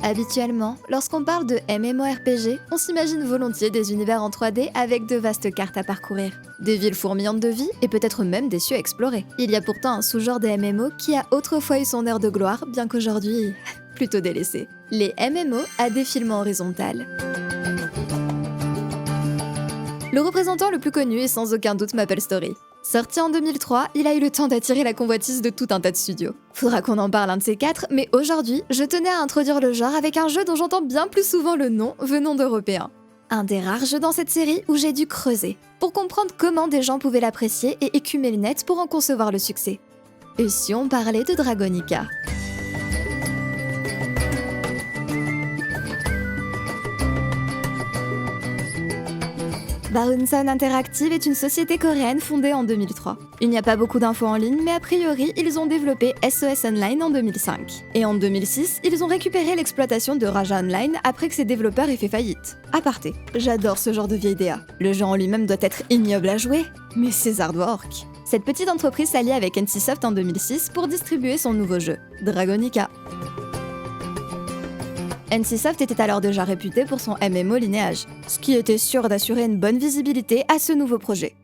Habituellement, lorsqu'on parle de MMORPG, on s'imagine volontiers des univers en 3D avec de vastes cartes à parcourir, des villes fourmillantes de vie et peut-être même des cieux à explorer. Il y a pourtant un sous-genre des MMO qui a autrefois eu son heure de gloire, bien qu'aujourd'hui plutôt délaissé. Les MMO à défilement horizontal. Le représentant le plus connu est sans aucun doute MapleStory. Sorti en 2003, il a eu le temps d'attirer la convoitise de tout un tas de studios. Faudra qu'on en parle un de ces quatre, mais aujourd'hui, je tenais à introduire le genre avec un jeu dont j'entends bien plus souvent le nom venant d'Européens. Un des rares jeux dans cette série où j'ai dû creuser, pour comprendre comment des gens pouvaient l'apprécier et écumer le net pour en concevoir le succès. Et si on parlait de Dragonica ? Barunsan Interactive est une société coréenne fondée en 2003. Il n'y a pas beaucoup d'infos en ligne, mais a priori, ils ont développé SOS Online en 2005. Et en 2006, ils ont récupéré l'exploitation de Raja Online après que ses développeurs aient fait faillite. Aparté, j'adore ce genre de vieille DA. Le jeu en lui-même doit être ignoble à jouer, mais c'est hardwork. Cette petite entreprise s'allie avec NCSoft en 2006 pour distribuer son nouveau jeu, Dragonica. NCSoft était alors déjà réputé pour son MMO Lineage, ce qui était sûr d'assurer une bonne visibilité à ce nouveau projet.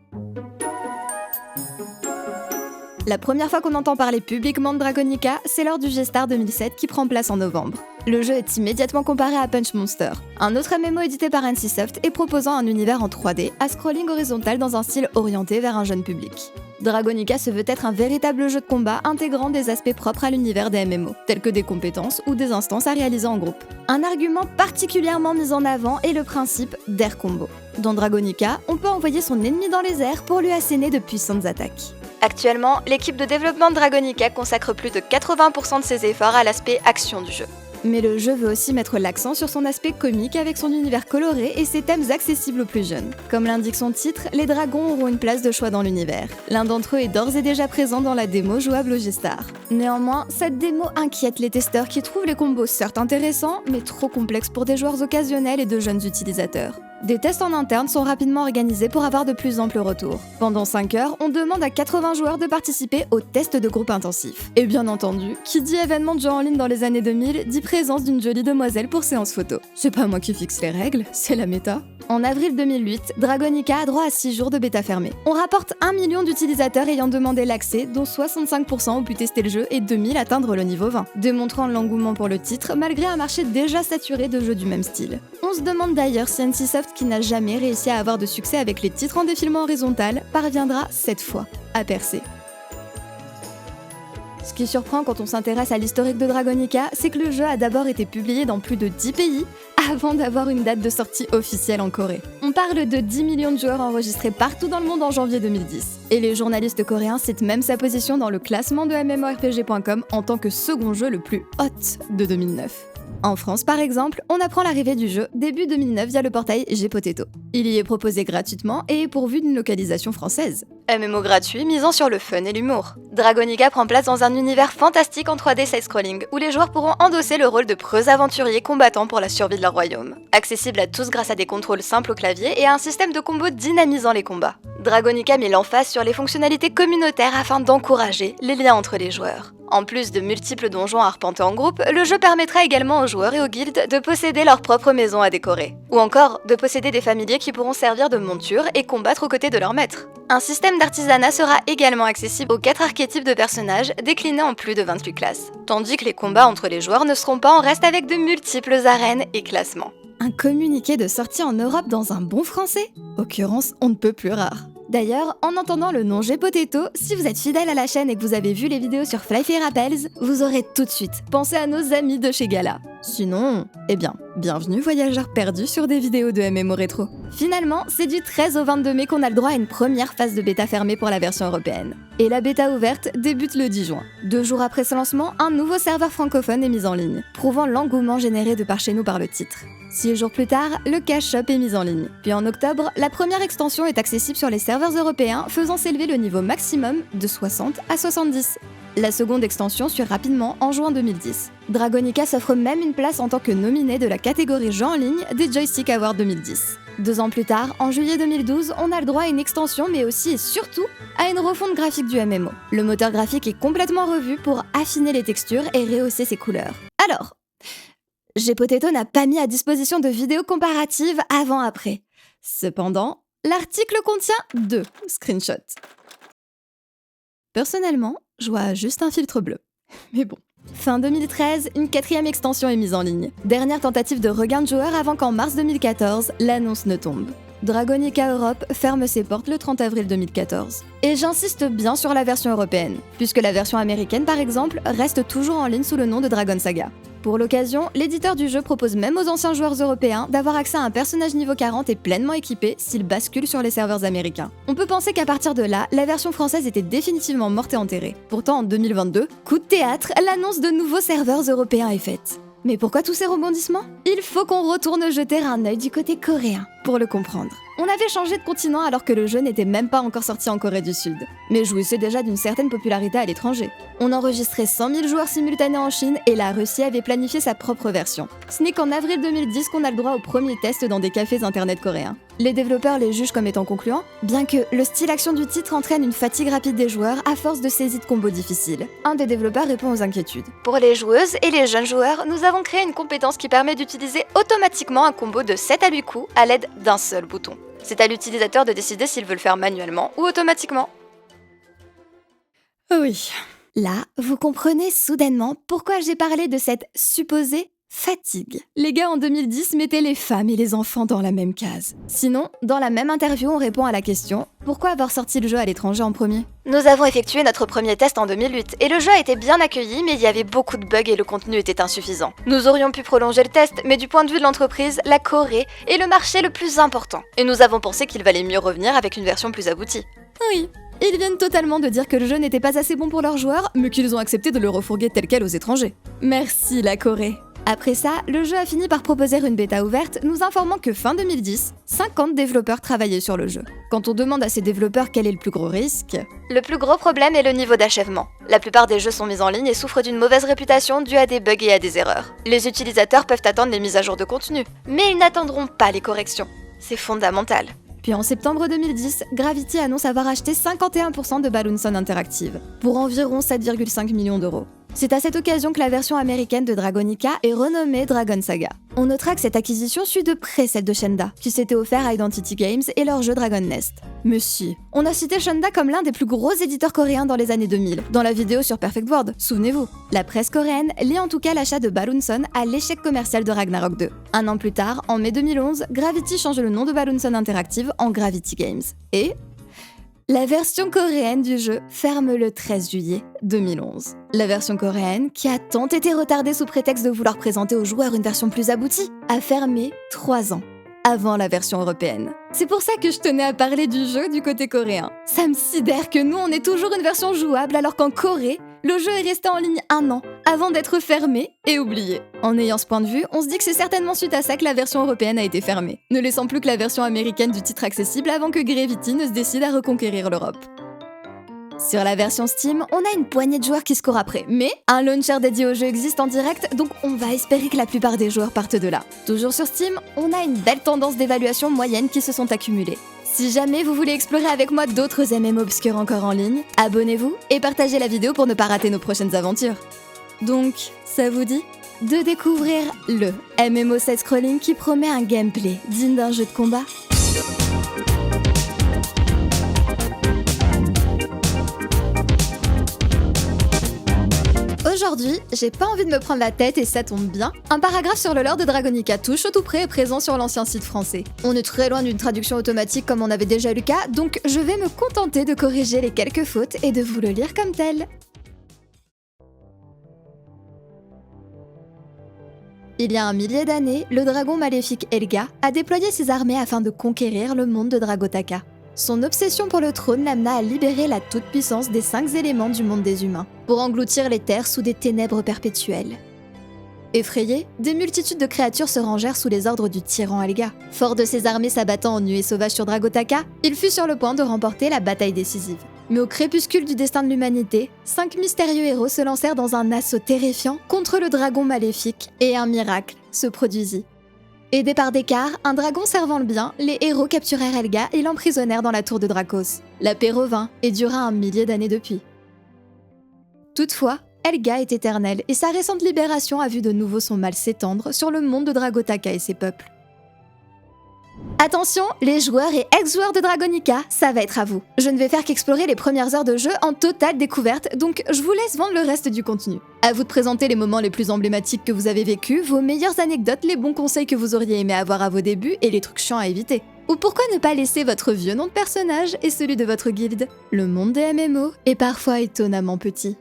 La première fois qu'on entend parler publiquement de Dragonica, c'est lors du G-Star 2007 qui prend place en novembre. Le jeu est immédiatement comparé à Punch Monster, un autre MMO édité par NCSoft et proposant un univers en 3D à scrolling horizontal dans un style orienté vers un jeune public. Dragonica se veut être un véritable jeu de combat intégrant des aspects propres à l'univers des MMO, tels que des compétences ou des instances à réaliser en groupe. Un argument particulièrement mis en avant est le principe d'Air Combo. Dans Dragonica, on peut envoyer son ennemi dans les airs pour lui asséner de puissantes attaques. Actuellement, l'équipe de développement de Dragonica consacre plus de 80% de ses efforts à l'aspect action du jeu. Mais le jeu veut aussi mettre l'accent sur son aspect comique avec son univers coloré et ses thèmes accessibles aux plus jeunes. Comme l'indique son titre, les dragons auront une place de choix dans l'univers. L'un d'entre eux est d'ores et déjà présent dans la démo jouable au G-Star. Néanmoins, cette démo inquiète les testeurs qui trouvent les combos certes intéressants, mais trop complexes pour des joueurs occasionnels et de jeunes utilisateurs. Des tests en interne sont rapidement organisés pour avoir de plus amples retours. Pendant 5 heures, on demande à 80 joueurs de participer au test de groupe intensif. Et bien entendu, qui dit événement de jeu en ligne dans les années 2000, dit présence d'une jolie demoiselle pour séance photo. C'est pas moi qui fixe les règles, c'est la méta. En avril 2008, Dragonica a droit à 6 jours de bêta fermée. On rapporte 1 million d'utilisateurs ayant demandé l'accès, dont 65% ont pu tester le jeu et 2000 atteindre le niveau 20, démontrant l'engouement pour le titre malgré un marché déjà saturé de jeux du même style. On se demande d'ailleurs si NCSoft, qui n'a jamais réussi à avoir de succès avec les titres en défilement horizontal, parviendra cette fois à percer. Ce qui surprend quand on s'intéresse à l'historique de Dragonica, c'est que le jeu a d'abord été publié dans plus de 10 pays avant d'avoir une date de sortie officielle en Corée. On parle de 10 millions de joueurs enregistrés partout dans le monde en janvier 2010. Et les journalistes coréens citent même sa position dans le classement de MMORPG.com en tant que second jeu le plus hot de 2009. En France, par exemple, on apprend l'arrivée du jeu début 2009 via le portail Gpotato. Il y est proposé gratuitement et est pourvu d'une localisation française. MMO gratuit misant sur le fun et l'humour. Dragonica prend place dans un univers fantastique en 3D side-scrolling, où les joueurs pourront endosser le rôle de preux aventuriers combattant pour la survie de leur royaume. Accessible à tous grâce à des contrôles simples au clavier et à un système de combos dynamisant les combats. Dragonica met l'emphase sur les fonctionnalités communautaires afin d'encourager les liens entre les joueurs. En plus de multiples donjons à arpenter en groupe, le jeu permettra également aux joueurs et aux guildes de posséder leur propre maison à décorer. Ou encore, de posséder des familiers qui pourront servir de monture et combattre aux côtés de leur maître. Un système d'artisanat sera également accessible aux 4 archétypes de personnages déclinés en plus de 28 classes. Tandis que les combats entre les joueurs ne seront pas en reste avec de multiples arènes et classements. Un communiqué de sortie en Europe dans un bon français ? Occurrence on ne peut plus rare. D'ailleurs, en entendant le nom Gpotato, si vous êtes fidèle à la chaîne et que vous avez vu les vidéos sur Flyfy Rappels, vous aurez tout de suite pensé à nos amis de chez Gala. Sinon, eh bien, bienvenue voyageurs perdus sur des vidéos de MMO rétro. Finalement, c'est du 13 au 22 mai qu'on a le droit à une première phase de bêta fermée pour la version européenne. Et la bêta ouverte débute le 10 juin. 2 jours après ce lancement, un nouveau serveur francophone est mis en ligne, prouvant l'engouement généré de par chez nous par le titre. 6 jours plus tard, le cash shop est mis en ligne. Puis en octobre, la première extension est accessible sur les serveurs européens, faisant s'élever le niveau maximum de 60 à 70. La seconde extension suit rapidement en juin 2010. Dragonica s'offre même une place en tant que nominé de la catégorie jeux en ligne des Joystick Awards 2010. 2 ans plus tard, en juillet 2012, on a le droit à une extension mais aussi et surtout à une refonte graphique du MMO. Le moteur graphique est complètement revu pour affiner les textures et rehausser ses couleurs. Alors, Gpotato n'a pas mis à disposition de vidéos comparatives avant-après. Cependant, l'article contient 2 screenshots. Personnellement, je vois juste un filtre bleu. Mais bon. Fin 2013, une 4e extension est mise en ligne. Dernière tentative de regain de joueurs avant qu'en mars 2014, l'annonce ne tombe. Dragonica Europe ferme ses portes le 30 avril 2014. Et j'insiste bien sur la version européenne, puisque la version américaine par exemple reste toujours en ligne sous le nom de Dragon Saga. Pour l'occasion, l'éditeur du jeu propose même aux anciens joueurs européens d'avoir accès à un personnage niveau 40 et pleinement équipé s'ils basculent sur les serveurs américains. On peut penser qu'à partir de là, la version française était définitivement morte et enterrée. Pourtant en 2022, coup de théâtre, l'annonce de nouveaux serveurs européens est faite. Mais pourquoi tous ces rebondissements ? Il faut qu'on retourne jeter un œil du côté coréen pour le comprendre. On avait changé de continent alors que le jeu n'était même pas encore sorti en Corée du Sud, mais jouissait déjà d'une certaine popularité à l'étranger. On enregistrait 100 000 joueurs simultanés en Chine et la Russie avait planifié sa propre version. Ce n'est qu'en avril 2010 qu'on a le droit au premier test dans des cafés internet coréens. Les développeurs les jugent comme étant concluants, bien que le style action du titre entraîne une fatigue rapide des joueurs à force de saisie de combos difficiles. Un des développeurs répond aux inquiétudes. Pour les joueuses et les jeunes joueurs, nous avons créé une compétence qui permet d'utiliser automatiquement un combo de 7 à 8 coups à l'aide d'un seul bouton. C'est à l'utilisateur de décider s'il veut le faire manuellement ou automatiquement. Oui. Là, vous comprenez soudainement pourquoi j'ai parlé de cette supposée fatigue. Les gars en 2010 mettaient les femmes et les enfants dans la même case. Sinon, dans la même interview, on répond à la question « Pourquoi avoir sorti le jeu à l'étranger en premier ?» Nous avons effectué notre premier test en 2008 et le jeu a été bien accueilli mais il y avait beaucoup de bugs et le contenu était insuffisant. Nous aurions pu prolonger le test mais du point de vue de l'entreprise, la Corée est le marché le plus important. Et nous avons pensé qu'il valait mieux revenir avec une version plus aboutie. Oui. Ils viennent totalement de dire que le jeu n'était pas assez bon pour leurs joueurs, mais qu'ils ont accepté de le refourguer tel quel aux étrangers. Merci la Corée. Après ça, le jeu a fini par proposer une bêta ouverte, nous informant que fin 2010, 50 développeurs travaillaient sur le jeu. Quand on demande à ces développeurs quel est le plus gros risque, le plus gros problème est le niveau d'achèvement. La plupart des jeux sont mis en ligne et souffrent d'une mauvaise réputation due à des bugs et à des erreurs. Les utilisateurs peuvent attendre les mises à jour de contenu, mais ils n'attendront pas les corrections. C'est fondamental. Puis en septembre 2010, Gravity annonce avoir acheté 51% de Balloonson Interactive, pour environ 7,5 millions d'euros. C'est à cette occasion que la version américaine de Dragonica est renommée Dragon Saga. On notera que cette acquisition suit de près celle de Shenda, qui s'était offert à Identity Games et leur jeu Dragon Nest. Mais si, on a cité Shenda comme l'un des plus gros éditeurs coréens dans les années 2000, dans la vidéo sur Perfect World, souvenez-vous. La presse coréenne lie en tout cas l'achat de Balloonson à l'échec commercial de Ragnarok 2. Un an plus tard, en mai 2011, Gravity change le nom de Balloonson Interactive en Gravity Games. Et la version coréenne du jeu ferme le 13 juillet 2011. La version coréenne, qui a tant été retardée sous prétexte de vouloir présenter aux joueurs une version plus aboutie, a fermé 3 ans avant la version européenne. C'est pour ça que je tenais à parler du jeu du côté coréen. Ça me sidère que nous, on ait toujours une version jouable alors qu'en Corée, le jeu est resté en ligne 1 an avant d'être fermé et oublié. En ayant ce point de vue, on se dit que c'est certainement suite à ça que la version européenne a été fermée, ne laissant plus que la version américaine du titre accessible avant que Gravity ne se décide à reconquérir l'Europe. Sur la version Steam, on a une poignée de joueurs qui scorent après, mais un launcher dédié au jeu existe en direct, donc on va espérer que la plupart des joueurs partent de là. Toujours sur Steam, on a une belle tendance d'évaluation moyenne qui se sont accumulées. Si jamais vous voulez explorer avec moi d'autres MMO obscurs encore en ligne, abonnez-vous et partagez la vidéo pour ne pas rater nos prochaines aventures. Donc, ça vous dit de découvrir le MMO side-scrolling qui promet un gameplay digne d'un jeu de combat ? Aujourd'hui, j'ai pas envie de me prendre la tête et ça tombe bien. Un paragraphe sur le lore de Dragonica touche au tout près est présent sur l'ancien site français. On est très loin d'une traduction automatique comme on avait déjà eu le cas, donc je vais me contenter de corriger les quelques fautes et de vous le lire comme tel. Il y a 1 millier d'années, le dragon maléfique Helga a déployé ses armées afin de conquérir le monde de Dragotaka. Son obsession pour le trône l'amena à libérer la toute-puissance des 5 éléments du monde des humains, pour engloutir les terres sous des ténèbres perpétuelles. Effrayés, des multitudes de créatures se rangèrent sous les ordres du tyran Helga. Fort de ses armées s'abattant en nuée sauvage sur Dragotaka, il fut sur le point de remporter la bataille décisive. Mais au crépuscule du destin de l'humanité, 5 mystérieux héros se lancèrent dans un assaut terrifiant contre le dragon maléfique, et un miracle se produisit. Aidés par Descartes, un dragon servant le bien, les héros capturèrent Helga et l'emprisonnèrent dans la tour de Dracos. La paix revint et dura 1 millier d'années depuis. Toutefois, Helga est éternelle et sa récente libération a vu de nouveau son mal s'étendre sur le monde de Dragotaka et ses peuples. Attention, les joueurs et ex-joueurs de Dragonica, ça va être à vous. Je ne vais faire qu'explorer les premières heures de jeu en totale découverte, donc je vous laisse vendre le reste du contenu. À vous de présenter les moments les plus emblématiques que vous avez vécus, vos meilleures anecdotes, les bons conseils que vous auriez aimé avoir à vos débuts et les trucs chiants à éviter. Ou pourquoi ne pas laisser votre vieux nom de personnage et celui de votre guilde? Le monde des MMO est parfois étonnamment petit.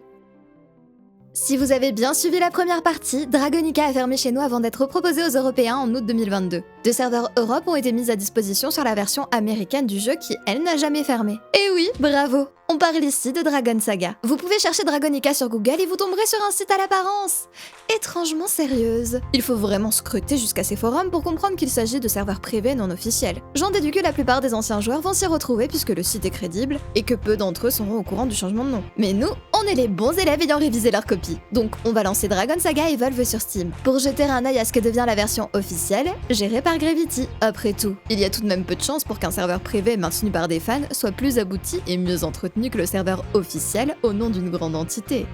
Si vous avez bien suivi la première partie, Dragonica a fermé chez nous avant d'être proposé aux Européens en août 2022. Deux serveurs Europe ont été mis à disposition sur la version américaine du jeu qui, elle, n'a jamais fermé. Et oui, bravo! On parle ici de Dragon Saga. Vous pouvez chercher Dragonica sur Google et vous tomberez sur un site à l'apparence étrangement sérieuse. Il faut vraiment scruter jusqu'à ces forums pour comprendre qu'il s'agit de serveurs privés non officiels. J'en déduis que la plupart des anciens joueurs vont s'y retrouver puisque le site est crédible et que peu d'entre eux seront au courant du changement de nom. Mais nous, on est les bons élèves ayant révisé leur copie. Donc on va lancer Dragon Saga Evolve sur Steam pour jeter un œil à ce que devient la version officielle, gérée par Gravity. Après tout, il y a tout de même peu de chances pour qu'un serveur privé maintenu par des fans soit plus abouti et mieux entretenu que le serveur officiel au nom d'une grande entité.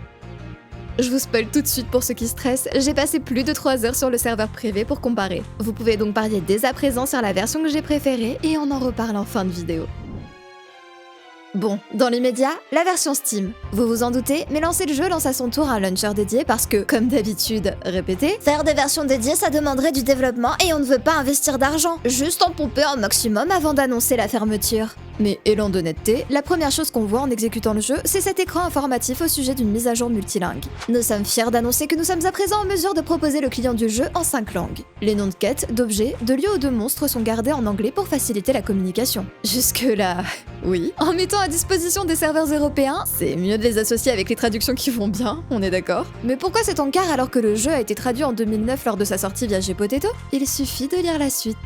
Je vous spoil tout de suite pour ceux qui stressent, j'ai passé plus de 3 heures sur le serveur privé pour comparer. Vous pouvez donc parier dès à présent sur la version que j'ai préférée et on en reparle en fin de vidéo. Bon, dans l'immédiat, la version Steam. Vous vous en doutez, mais lancer le jeu lance à son tour un launcher dédié parce que, comme d'habitude, répétez, faire des versions dédiées ça demanderait du développement et on ne veut pas investir d'argent, juste en pomper un maximum avant d'annoncer la fermeture. Mais élan d'honnêteté, la première chose qu'on voit en exécutant le jeu, c'est cet écran informatif au sujet d'une mise à jour multilingue. Nous sommes fiers d'annoncer que nous sommes à présent en mesure de proposer le client du jeu en 5 langues. Les noms de quêtes, d'objets, de lieux ou de monstres sont gardés en anglais pour faciliter la communication. Jusque-là, oui. En mettant à disposition des serveurs européens, c'est mieux de les associer avec les traductions qui vont bien, on est d'accord. Mais pourquoi cet encart alors que le jeu a été traduit en 2009 lors de sa sortie via Gpotato? Il suffit de lire la suite.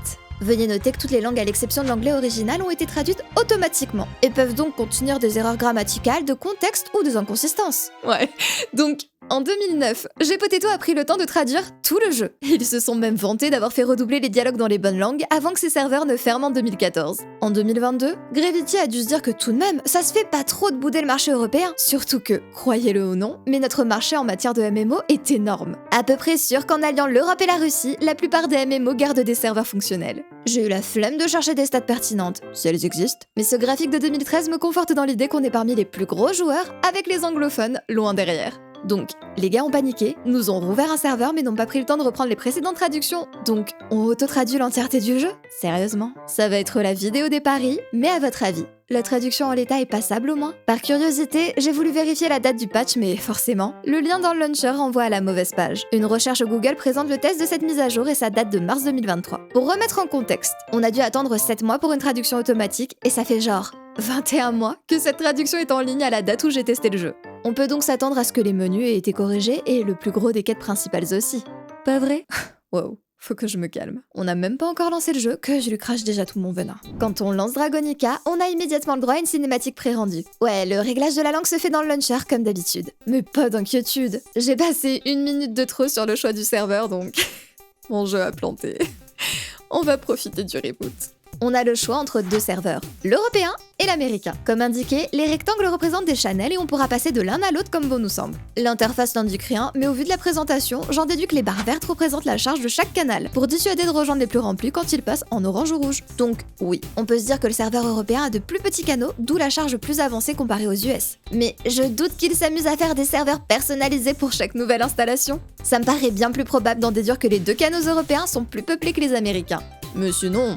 Veuillez noter que toutes les langues à l'exception de l'anglais original ont été traduites automatiquement et peuvent donc contenir des erreurs grammaticales, de contexte ou des inconsistances. Ouais, donc en 2009, Gpotato a pris le temps de traduire tout le jeu. Ils se sont même vantés d'avoir fait redoubler les dialogues dans les bonnes langues avant que ses serveurs ne ferment en 2014. En 2022, Gravity a dû se dire que tout de même, ça se fait pas trop de bouder le marché européen. Surtout que, croyez-le ou non, mais notre marché en matière de MMO est énorme. À peu près sûr qu'en alliant l'Europe et la Russie, la plupart des MMO gardent des serveurs fonctionnels. J'ai eu la flemme de chercher des stats pertinentes, si elles existent, mais ce graphique de 2013 me conforte dans l'idée qu'on est parmi les plus gros joueurs, avec les anglophones loin derrière. Donc, les gars ont paniqué, nous ont rouvert un serveur mais n'ont pas pris le temps de reprendre les précédentes traductions. Donc, on auto-traduit l'entièreté du jeu? Sérieusement? Ça va être la vidéo des paris, mais à votre avis, la traduction en l'état est passable au moins? Par curiosité, j'ai voulu vérifier la date du patch, mais forcément, le lien dans le launcher renvoie à la mauvaise page. Une recherche Google présente le test de cette mise à jour et sa date de mars 2023. Pour remettre en contexte, on a dû attendre 7 mois pour une traduction automatique et ça fait genre 21 mois que cette traduction est en ligne à la date où j'ai testé le jeu. On peut donc s'attendre à ce que les menus aient été corrigés et le plus gros des quêtes principales aussi. Pas vrai? Wow. Faut que je me calme. On n'a même pas encore lancé le jeu que je lui crache déjà tout mon venin. Quand on lance Dragonica, on a immédiatement le droit à une cinématique pré-rendue. Ouais, le réglage de la langue se fait dans le launcher comme d'habitude. Mais pas d'inquiétude, j'ai passé 1 minute de trop sur le choix du serveur donc mon jeu a planté. On va profiter du reboot. On a le choix entre 2 serveurs, l'européen et l'américain. Comme indiqué, les rectangles représentent des channels et on pourra passer de l'un à l'autre comme bon nous semble. L'interface n'indique rien, mais au vu de la présentation, j'en déduis que les barres vertes représentent la charge de chaque canal, pour dissuader de rejoindre les plus remplis quand ils passent en orange ou rouge. Donc oui, on peut se dire que le serveur européen a de plus petits canaux, d'où la charge plus avancée comparée aux US. Mais je doute qu'ils s'amusent à faire des serveurs personnalisés pour chaque nouvelle installation. Ça me paraît bien plus probable d'en déduire que les 2 canaux européens sont plus peuplés que les américains. Mais sinon...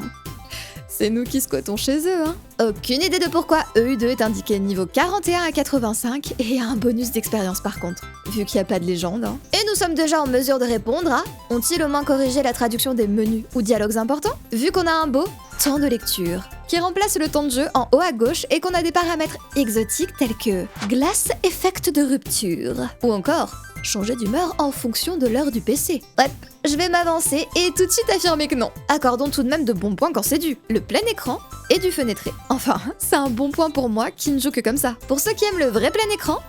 c'est nous qui squattons chez eux, hein. Aucune idée de pourquoi EU2 est indiqué niveau 41 à 85 et a un bonus d'expérience par contre, vu qu'il n'y a pas de légende, hein. Et nous sommes déjà en mesure de répondre à « ont-ils au moins corrigé la traduction des menus ou dialogues importants ?» vu qu'on a un beau temps de lecture qui remplace le temps de jeu en haut à gauche et qu'on a des paramètres exotiques tels que glace effect de rupture ou encore changer d'humeur en fonction de l'heure du PC. Bref, je vais m'avancer et tout de suite affirmer que non. Accordons tout de même de bons points quand c'est dû. Le plein écran et du fenêtré. Enfin, c'est un bon point pour moi qui ne joue que comme ça. Pour ceux qui aiment le vrai plein écran,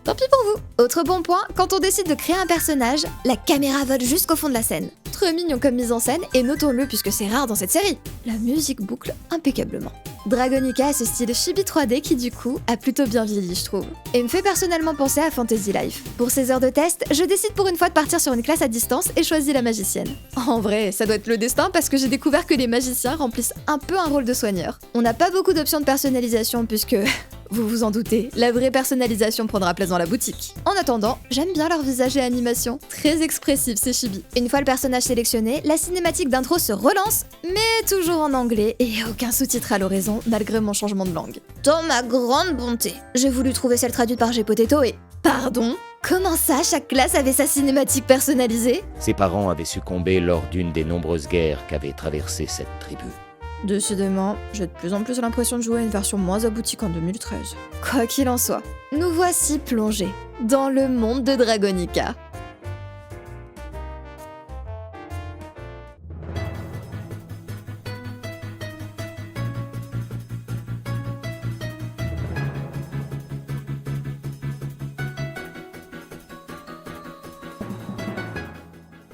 Tant pis pour vous. Autre bon point, quand on décide de créer un personnage, la caméra vole jusqu'au fond de la scène. Très mignon comme mise en scène, et notons-le puisque c'est rare dans cette série. La musique boucle impeccablement. Dragonica a ce style chibi 3D qui du coup a plutôt bien vieilli je trouve, et me fait personnellement penser à Fantasy Life. Pour ces heures de test, je décide pour une fois de partir sur une classe à distance et choisis la magicienne. En vrai, ça doit être le destin parce que j'ai découvert que les magiciens remplissent un peu un rôle de soigneur. On n'a pas beaucoup d'options de personnalisation puisque... Vous vous en doutez, la vraie personnalisation prendra place dans la boutique. En attendant, j'aime bien leur visage et animation, très expressif ces chibi. Une fois le personnage sélectionné, la cinématique d'intro se relance, mais toujours en anglais et aucun sous-titre à l'horizon malgré mon changement de langue. Dans ma grande bonté, j'ai voulu trouver celle traduite par Gpotato et... Pardon ? Comment ça, chaque classe avait sa cinématique personnalisée ? Ses parents avaient succombé lors d'une des nombreuses guerres qu'avait traversé cette tribu. Décidément, j'ai de plus en plus l'impression de jouer à une version moins aboutie qu'en 2013. Quoi qu'il en soit, nous voici plongés dans le monde de Dragonica.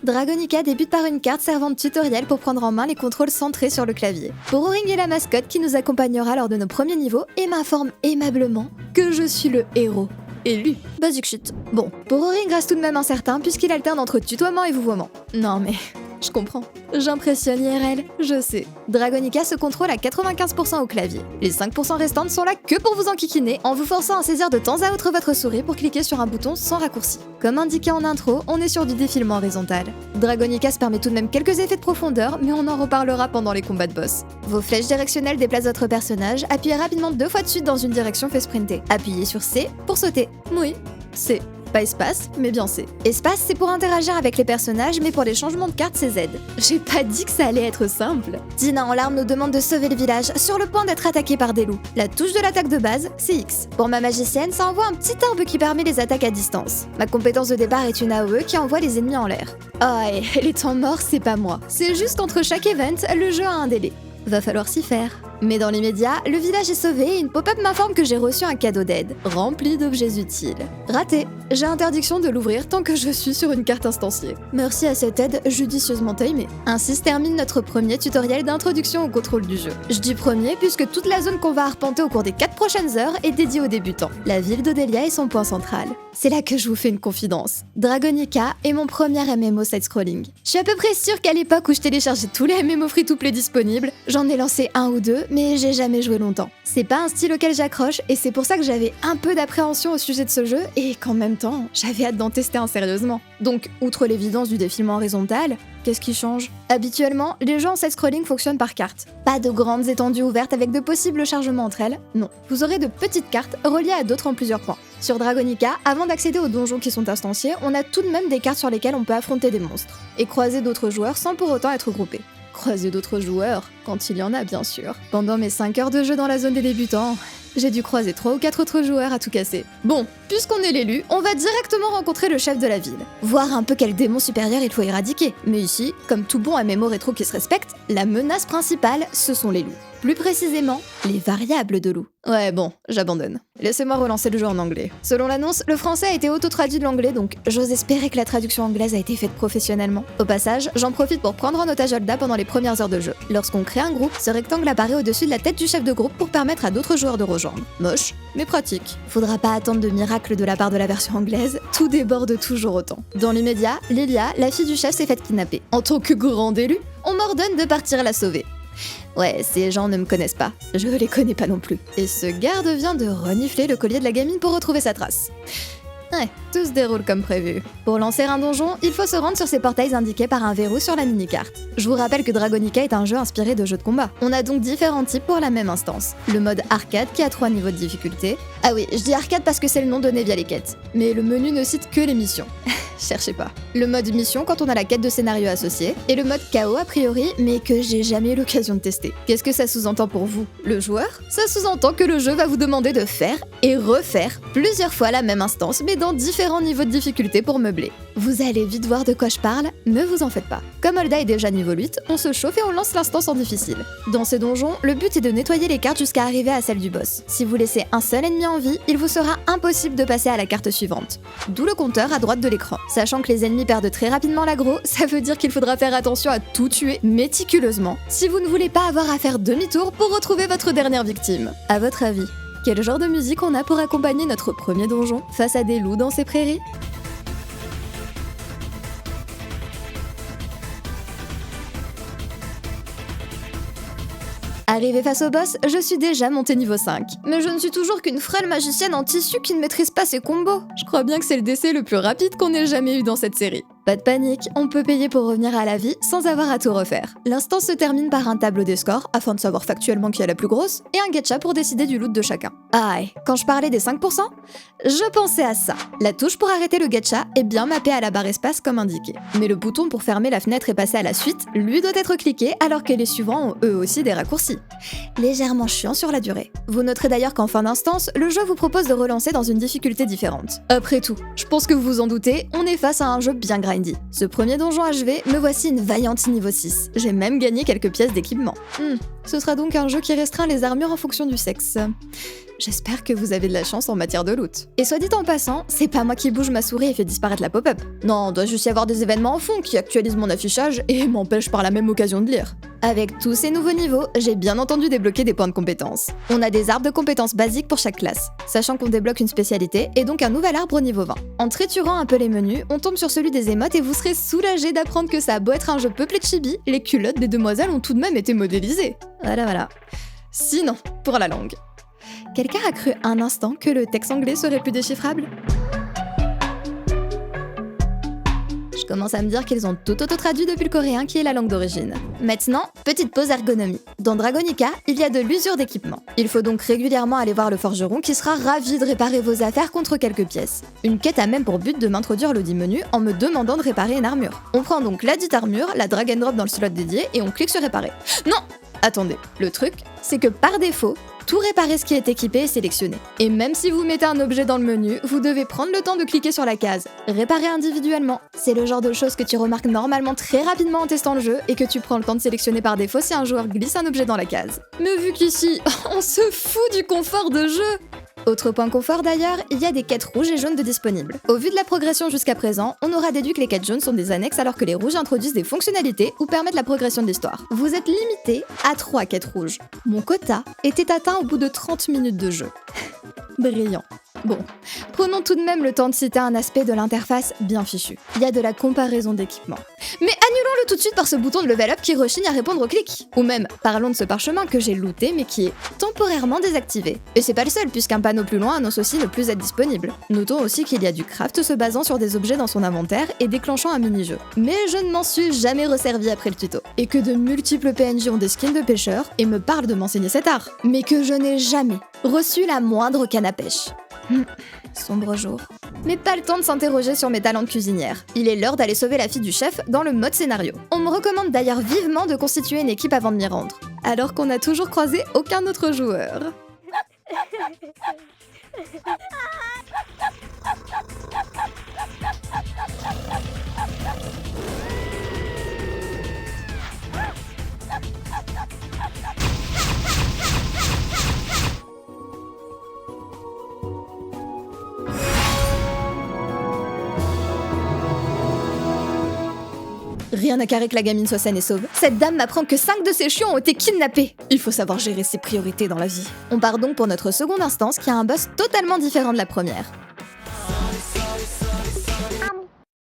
Dragonica débute par une carte servant de tutoriel pour prendre en main les contrôles centrés sur le clavier. Bororing est la mascotte qui nous accompagnera lors de nos premiers niveaux et m'informe aimablement que je suis le héros. Élu. Basic shit. Bon, Bororing reste tout de même incertain puisqu'il alterne entre tutoiement et vouvoiement. Non mais... Je comprends. J'impressionne IRL, je sais. Dragonica se contrôle à 95% au clavier. Les 5% restantes sont là que pour vous enquiquiner en vous forçant à saisir de temps à autre votre souris pour cliquer sur un bouton sans raccourci. Comme indiqué en intro, on est sur du défilement horizontal. Dragonica se permet tout de même quelques effets de profondeur, mais on en reparlera pendant les combats de boss. Vos flèches directionnelles déplacent votre personnage, appuyez rapidement 2 fois de suite dans une direction fait sprinter. Appuyez sur C pour sauter. Oui, C. Pas espace, mais bien C. Espace, c'est pour interagir avec les personnages, mais pour les changements de cartes, c'est Z. J'ai pas dit que ça allait être simple. Dina en larmes nous demande de sauver le village, sur le point d'être attaqué par des loups. La touche de l'attaque de base, c'est X. Pour ma magicienne, ça envoie un petit arbre qui permet les attaques à distance. Ma compétence de départ est une AOE qui envoie les ennemis en l'air. Ah, et les temps morts, c'est pas moi. C'est juste qu'entre chaque event, le jeu a un délai. Va falloir s'y faire. Mais dans l'immédiat, le village est sauvé et une pop-up m'informe que j'ai reçu un cadeau d'aide, rempli d'objets utiles. Raté. J'ai interdiction de l'ouvrir tant que je suis sur une carte instanciée. Merci à cette aide judicieusement timée. Ainsi se termine notre premier tutoriel d'introduction au contrôle du jeu. Je dis premier puisque toute la zone qu'on va arpenter au cours des 4 prochaines heures est dédiée aux débutants. La ville d'Odelia est son point central. C'est là que je vous fais une confidence. Dragonica est mon premier MMO side-scrolling. Je suis à peu près sûre qu'à l'époque où je téléchargeais tous les MMO free-to-play disponibles, j'en ai lancé 1 ou 2, mais j'ai jamais joué longtemps. C'est pas un style auquel j'accroche et c'est pour ça que j'avais un peu d'appréhension au sujet de ce jeu et qu'en même temps, j'avais hâte d'en tester un sérieusement. Donc, outre l'évidence du défilement horizontal, qu'est-ce qui change ? Habituellement, les jeux en side-scrolling fonctionnent par carte. Pas de grandes étendues ouvertes avec de possibles chargements entre elles, non. Vous aurez de petites cartes reliées à d'autres en plusieurs points. Sur Dragonica, avant d'accéder aux donjons qui sont instanciés, on a tout de même des cartes sur lesquelles on peut affronter des monstres et croiser d'autres joueurs sans pour autant être groupés. Croiser d'autres joueurs, quand il y en a bien sûr. Pendant mes 5 heures de jeu dans la zone des débutants, j'ai dû croiser 3 ou 4 autres joueurs à tout casser. Bon, puisqu'on est l'élu, on va directement rencontrer le chef de la ville. Voir un peu quel démon supérieur il faut éradiquer. Mais ici, comme tout bon MMO rétro qui se respecte, la menace principale, ce sont les loups. Plus précisément, les variables de loups. Ouais bon, j'abandonne. Laissez-moi relancer le jeu en anglais. Selon l'annonce, le français a été auto-traduit de l'anglais, donc j'ose espérer que la traduction anglaise a été faite professionnellement. Au passage, j'en profite pour prendre en otage Holda pendant les premières heures de jeu. Lorsqu'on crée un groupe, ce rectangle apparaît au-dessus de la tête du chef de groupe pour permettre à d'autres joueurs de rejoindre. Moche, mais pratique. Faudra pas attendre de miracles de la part de la version anglaise, tout déborde toujours autant. Dans l'immédiat, Lilia, la fille du chef, s'est faite kidnapper. En tant que grande élue, on m'ordonne de partir la sauver. Ouais, ces gens ne me connaissent pas. Je les connais pas non plus. Et ce garde vient de renifler le collier de la gamine pour retrouver sa trace. Ouais, tout se déroule comme prévu. Pour lancer un donjon, il faut se rendre sur ces portails indiqués par un verrou sur la mini-carte. Je vous rappelle que Dragonica est un jeu inspiré de jeux de combat. On a donc différents types pour la même instance. Le mode arcade qui a 3 niveaux de difficulté. Ah oui, je dis arcade parce que c'est le nom donné via les quêtes. Mais le menu ne cite que les missions. Cherchez pas. Le mode mission quand on a la quête de scénario associée. Et le mode KO a priori, mais que j'ai jamais eu l'occasion de tester. Qu'est-ce que ça sous-entend pour vous, le joueur ? Ça sous-entend que le jeu va vous demander de faire et refaire plusieurs fois la même instance, mais dans différents niveaux de difficulté pour meubler. Vous allez vite voir de quoi je parle, ne vous en faites pas. Comme Holda est déjà niveau 8, on se chauffe et on lance l'instance en difficile. Dans ces donjons, le but est de nettoyer les cartes jusqu'à arriver à celle du boss. Si vous laissez un seul ennemi en vie, il vous sera impossible de passer à la carte suivante. D'où le compteur à droite de l'écran. Sachant que les ennemis perdent très rapidement l'aggro, ça veut dire qu'il faudra faire attention à tout tuer méticuleusement si vous ne voulez pas avoir à faire demi-tour pour retrouver votre dernière victime. À votre avis, quel genre de musique on a pour accompagner notre premier donjon face à des loups dans ces prairies ? Arrivé face au boss, je suis déjà montée niveau 5. Mais je ne suis toujours qu'une frêle magicienne en tissu qui ne maîtrise pas ses combos. Je crois bien que c'est le décès le plus rapide qu'on ait jamais eu dans cette série. Pas de panique, on peut payer pour revenir à la vie sans avoir à tout refaire. L'instance se termine par un tableau des scores, afin de savoir factuellement qui est la plus grosse, et un gacha pour décider du loot de chacun. Aïe, quand je parlais des 5%, je pensais à ça. La touche pour arrêter le gacha est bien mappée à la barre espace comme indiqué. Mais le bouton pour fermer la fenêtre et passer à la suite, lui doit être cliqué alors que les suivants ont eux aussi des raccourcis. Légèrement chiant sur la durée. Vous noterez d'ailleurs qu'en fin d'instance, le jeu vous propose de relancer dans une difficulté différente. Après tout, je pense que vous vous en doutez, on est face à un jeu bien grindy. Ce premier donjon HV, me voici une vaillante niveau 6. J'ai même gagné quelques pièces d'équipement. Ce sera donc un jeu qui restreint les armures en fonction du sexe. J'espère que vous avez de la chance en matière de loot. Et soit dit en passant, c'est pas moi qui bouge ma souris et fait disparaître la pop-up. Non, doit juste y avoir des événements en fond qui actualisent mon affichage et m'empêchent par la même occasion de lire. Avec tous ces nouveaux niveaux, j'ai bien entendu débloqué des points de compétences. On a des arbres de compétences basiques pour chaque classe, sachant qu'on débloque une spécialité et donc un nouvel arbre au niveau 20. En triturant un peu les menus, on tombe sur celui des émotes et vous serez soulagé d'apprendre que ça a beau être un jeu peuplé de chibi, les culottes des demoiselles ont tout de même été modélisées. Voilà. Sinon, pour la langue. Quelqu'un a cru un instant que le texte anglais serait plus déchiffrable ? Je commence à me dire qu'ils ont tout auto-traduit depuis le coréen qui est la langue d'origine. Maintenant, petite pause ergonomie. Dans Dragonica, il y a de l'usure d'équipement. Il faut donc régulièrement aller voir le forgeron qui sera ravi de réparer vos affaires contre quelques pièces. Une quête a même pour but de m'introduire l'audit menu en me demandant de réparer une armure. On prend donc la dite armure, la drag and drop dans le slot dédié et on clique sur réparer. Non ! Attendez, le truc, c'est que par défaut, tout réparer ce qui est équipé est sélectionné. Et même si vous mettez un objet dans le menu, vous devez prendre le temps de cliquer sur la case « Réparer individuellement ». C'est le genre de choses que tu remarques normalement très rapidement en testant le jeu et que tu prends le temps de sélectionner par défaut si un joueur glisse un objet dans la case. Mais vu qu'ici, on se fout du confort de jeu. Autre point confort d'ailleurs, il y a des quêtes rouges et jaunes de disponibles. Au vu de la progression jusqu'à présent, on aura déduit que les quêtes jaunes sont des annexes alors que les rouges introduisent des fonctionnalités ou permettent la progression de l'histoire. Vous êtes limité à 3 quêtes rouges. Mon quota était atteint au bout de 30 minutes de jeu. Brillant. Bon, prenons tout de même le temps de citer un aspect de l'interface bien fichu. Il y a de la comparaison d'équipements. Mais annulons-le tout de suite par ce bouton de level up qui rechigne à répondre au clic. Ou même, parlons de ce parchemin que j'ai looté mais qui est temporairement désactivé. Et c'est pas le seul puisqu'un panneau plus loin annonce aussi ne plus être disponible. Notons aussi qu'il y a du craft se basant sur des objets dans son inventaire et déclenchant un mini-jeu. Mais je ne m'en suis jamais resservi après le tuto. Et que de multiples PNJ ont des skins de pêcheurs et me parlent de m'enseigner cet art. Mais que je n'ai jamais reçu la moindre canne à pêche. Sombre jour. Mais pas le temps de s'interroger sur mes talents de cuisinière. Il est l'heure d'aller sauver la fille du chef dans le mode scénario. On me recommande d'ailleurs vivement de constituer une équipe avant de m'y rendre. Alors qu'on n'a toujours croisé aucun autre joueur. Rien à carrer que la gamine soit saine et sauve. Cette dame m'apprend que 5 de ses chiots ont été kidnappés. Il faut savoir gérer ses priorités dans la vie. On part donc pour notre seconde instance qui a un boss totalement différent de la première.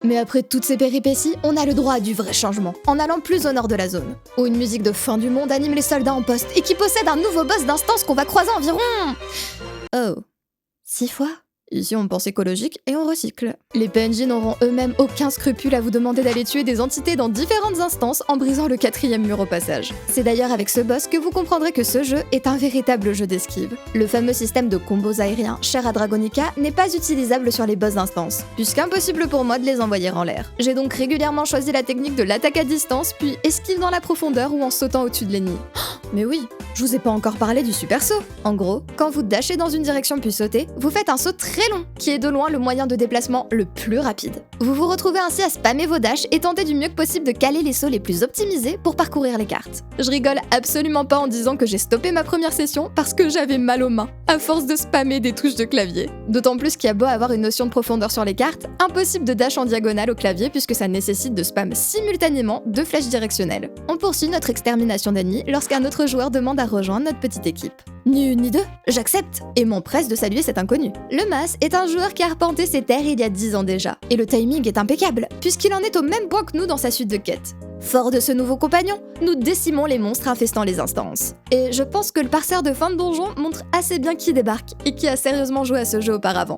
Mais après toutes ces péripéties, on a le droit à du vrai changement, en allant plus au nord de la zone, où une musique de fin du monde anime les soldats en poste et qui possède un nouveau boss d'instance qu'on va croiser environ... Oh, 6 fois ? Ici on pense écologique et on recycle. Les PNJ n'auront eux-mêmes aucun scrupule à vous demander d'aller tuer des entités dans différentes instances en brisant le 4e mur au passage. C'est d'ailleurs avec ce boss que vous comprendrez que ce jeu est un véritable jeu d'esquive. Le fameux système de combos aériens cher à Dragonica n'est pas utilisable sur les boss d'instance, puisqu'impossible pour moi de les envoyer en l'air. J'ai donc régulièrement choisi la technique de l'attaque à distance, puis esquive dans la profondeur ou en sautant au-dessus de l'ennemi. Mais oui, je vous ai pas encore parlé du super saut. En gros, quand vous dashez dans une direction puis sautez, vous faites un saut très long, qui est de loin le moyen de déplacement le plus rapide. Vous vous retrouvez ainsi à spammer vos dashs et tenter du mieux que possible de caler les sauts les plus optimisés pour parcourir les cartes. Je rigole absolument pas en disant que j'ai stoppé ma première session parce que j'avais mal aux mains, à force de spammer des touches de clavier. D'autant plus qu'il y a beau avoir une notion de profondeur sur les cartes, impossible de dash en diagonale au clavier puisque ça nécessite de spam simultanément 2 flèches directionnelles. On poursuit notre extermination d'ennemis lorsqu'un autre joueur demande à rejoindre notre petite équipe. Ni une ni deux, j'accepte et m'empresse de saluer cet inconnu. Le Mas est un joueur qui a arpenté ses terres il y a 10 ans déjà, et le timing est impeccable, puisqu'il en est au même point que nous dans sa suite de quêtes. Fort de ce nouveau compagnon, nous décimons les monstres infestant les instances. Et je pense que le parseur de fin de donjon montre assez bien qui débarque et qui a sérieusement joué à ce jeu auparavant.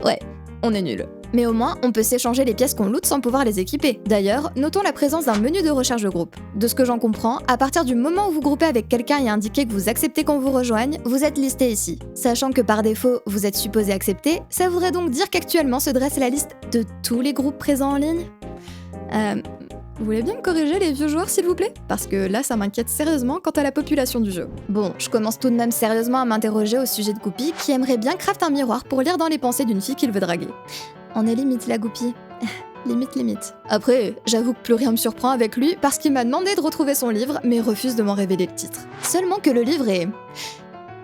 Ouais, on est nul. Mais au moins, on peut s'échanger les pièces qu'on loot sans pouvoir les équiper. D'ailleurs, notons la présence d'un menu de recherche de groupe. De ce que j'en comprends, à partir du moment où vous groupez avec quelqu'un et indiquez que vous acceptez qu'on vous rejoigne, vous êtes listé ici. Sachant que par défaut, vous êtes supposé accepter, ça voudrait donc dire qu'actuellement se dresse la liste de tous les groupes présents en ligne. Vous voulez bien me corriger les vieux joueurs s'il vous plaît? Parce que là ça m'inquiète sérieusement quant à la population du jeu. Bon, je commence tout de même sérieusement à m'interroger au sujet de Goupy qui aimerait bien craft un miroir pour lire dans les pensées d'une fille qu'il veut draguer. On est limite la Goupy. Limite. Après, j'avoue que plus rien me surprend avec lui parce qu'il m'a demandé de retrouver son livre mais refuse de m'en révéler le titre. Seulement que le livre est...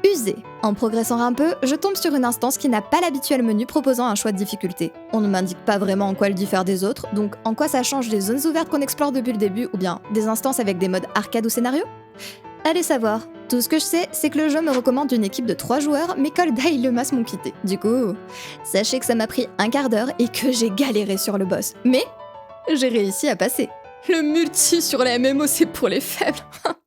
usé. En progressant un peu, je tombe sur une instance qui n'a pas l'habituel menu proposant un choix de difficulté. On ne m'indique pas vraiment en quoi elle diffère des autres, donc en quoi ça change des zones ouvertes qu'on explore depuis le début ou bien des instances avec des modes arcade ou scénario? Allez savoir. Tout ce que je sais, c'est que le jeu me recommande une équipe de 3 joueurs, mais Kolda et le Mas m'ont quitté. Du coup, sachez que ça m'a pris un quart d'heure et que j'ai galéré sur le boss. Mais j'ai réussi à passer. Le multi sur les MMO, c'est pour les faibles.